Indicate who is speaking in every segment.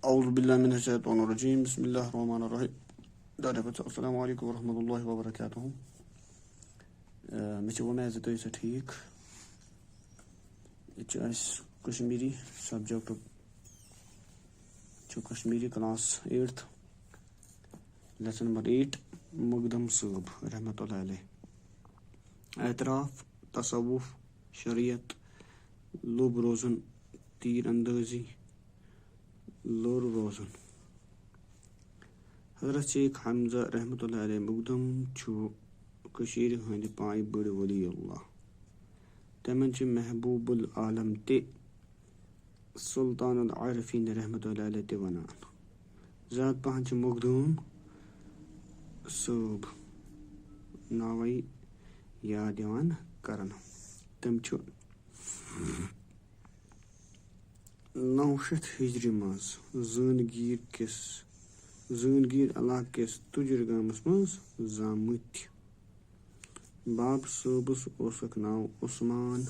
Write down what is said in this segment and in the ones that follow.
Speaker 1: اعوذ باللہ من الشیطان الرجیم بسم اللہ الرحمن الرحیم السلام علیکم ورحمۃ اللہ وبرکاتہ مےٚ چھِ وۄمید زِ تُہۍ ٲسِو ٹھیٖک ییٚتہِ چھُ اَسہِ کشمیٖری سبجَکٹُک چھُ Kashmiri class 8th lesson number 8 مقدم صٲب رحمۃ اللہ علیہ اعتراف تصوف شریعت لوٚب روزُن تیٖر اندٲزی لوٚر روزُن حضرت شیخ حمزہ رحمۃ اللہ علیہ مقدم چھُ کٔشیٖرِ ہٕنٛدِ پایہِ بٔڑۍ ولی اللہ تِمن چھِ محبوب العالم تہِ سلطان العارفیٖن رحمۃ اللہ علیہ تہِ ونان زیادٕ پہن چھِ مخدوٗم صٲب ناوے یاد یِوان کرنہٕ تِم چھُ 900 ہجری منٛز زٲنگیٖر علاقہٕ کِس تُجر گامس منٛز زامٕتۍ باب صٲبس اوسُکھ ناو عثمان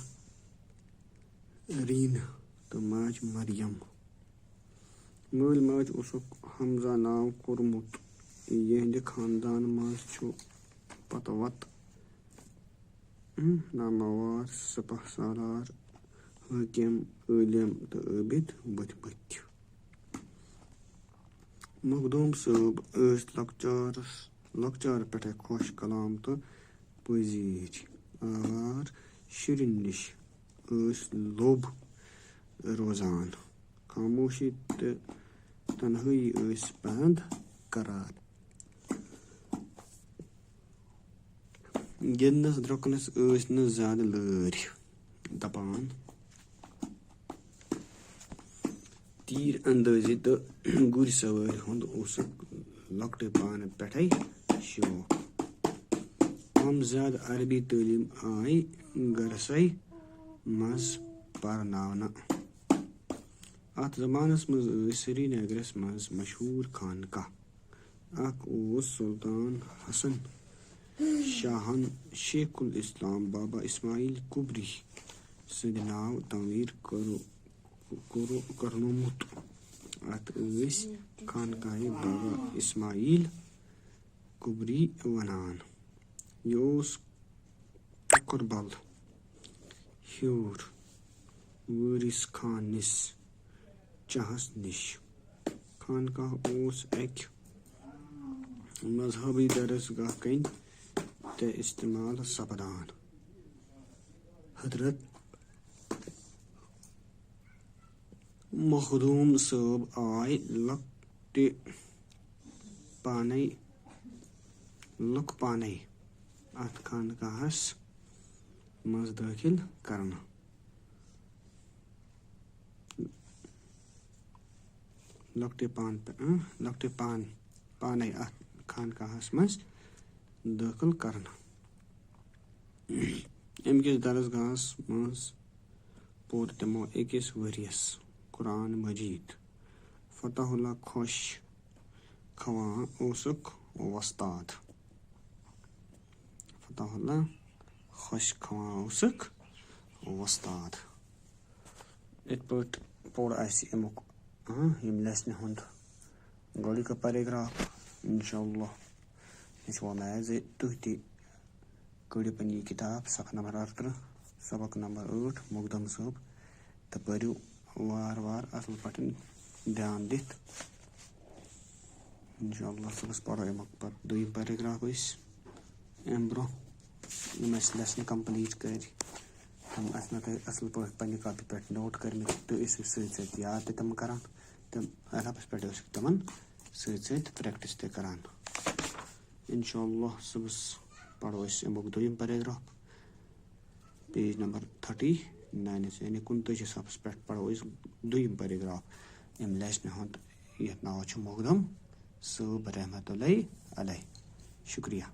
Speaker 1: ریٖنہٕ تہٕ ماجہِ مریم مٲلۍ ماجہِ اوسُکھ حمزہ ناو کوٚرمُت یِہنٛدِ خاندان منٛز چھُ پتہٕ وتہٕ ناماوار سپہ سالار حٲکِم عٲلِم تہٕ عٲبِد ؤتھمٕتۍ مخدوٗم صٲب ٲسۍ لۄکچارٕ پٮ۪ٹھے خۄش کلام تہٕ پٔزیٖرۍ آوار شُرٮ۪ن نِش ٲسۍ لوٚب روزان خاموشی تہٕ تنہٲیی ٲسۍ پسنٛد کران گِنٛدنس درٛۄکنس ٲسۍ نہٕ زیادٕ لٲرۍ دپان تیٖر اندٲزی تہٕ گُرۍ سوٲرۍ ہُنٛد اوسُکھ لۄکٹے پانہٕ پٮ۪ٹھے شوق کم زیادٕ عربی تعلیٖم آیہِ گرسے منٛز پرناونہٕ اتھ زمانس منٛز ٲسۍ سری نگرس منٛز مشہوٗر خانقاہ اکھ اوس سلطان حسن شاہن شیخ الاسلام بابا اسماعیل کُبری سٕنٛدِ ناوٕ تعمیٖر کرنومُت اتھ ٲسۍ خانقاہِ بابا اسماعیل کُبری ونان یہِ اوس کۄکربل ہیوٚر وٲرِث خانِس چاہس نِش خانقاہ اوس اکہِ مذہبی درسگاہ کِنۍ تہِ استعمال سپدان حضرت مخدوٗم صٲب آیہِ لُکہٕ پانے اتھ خانقاہس منٛز دٲخل کرنہٕ پانے اتھ خانقاہس منٛز دٲخل کرنہٕ امہِ کِس درسگاہس منٛز پوٚر تِمو أکِس ؤرۍیس قرآن مجیٖد فتح اللہ خۄش خواں اوسُکھ وۄستاد یِتھ پٲٹھۍ پوٚر اسہِ امیُک ییٚمہِ لیسنہِ ہُنٛد گۄڈٕنیُک پیراگراف انشاء اللہ مےٚ چھِ وۄمید زِ تُہۍ تہِ کٔڑِو پنٕنۍ یہِ کِتاب صفحہ نمبر 38 سبق نمبر 8 مقدم صٲب تہٕ پٔرِو وارٕ وارٕ اصل پٲٹھۍ دیان دِتھ انشاء اللہ صُبحس پرو امیُک پتہٕ دوٚیِم پیراگراف أسۍ امہِ برونٛہہ یِم اسہِ لیسن کمپلیٖٹ کٔرۍ تِم آسہِ نہٕ تۄہہِ اصل پٲٹھۍ پننہِ کاپی پٮ۪ٹھ نوٹ کٔرمٕتۍ تُہۍ ٲسِو سۭتۍ سۭتۍ یاد تہِ تِم کران تہٕ ایپس پٮ۪ٹھ ٲسِو تِمن سۭتۍ سۭتۍ پریکٹس تہِ کران انشاء اللہ صُبحس پرو أسۍ امیُک دوٚیِم پیراگراف پیج نمبر 39 یعنی 39 صفحس پٮ۪ٹھ پرو أسۍ دوٚیِم پیراگراف امہِ لیسنہِ ہُنٛد یتھ ناو چھُ مقدم صٲب رحمۃ اللہ علیہ شُکریہ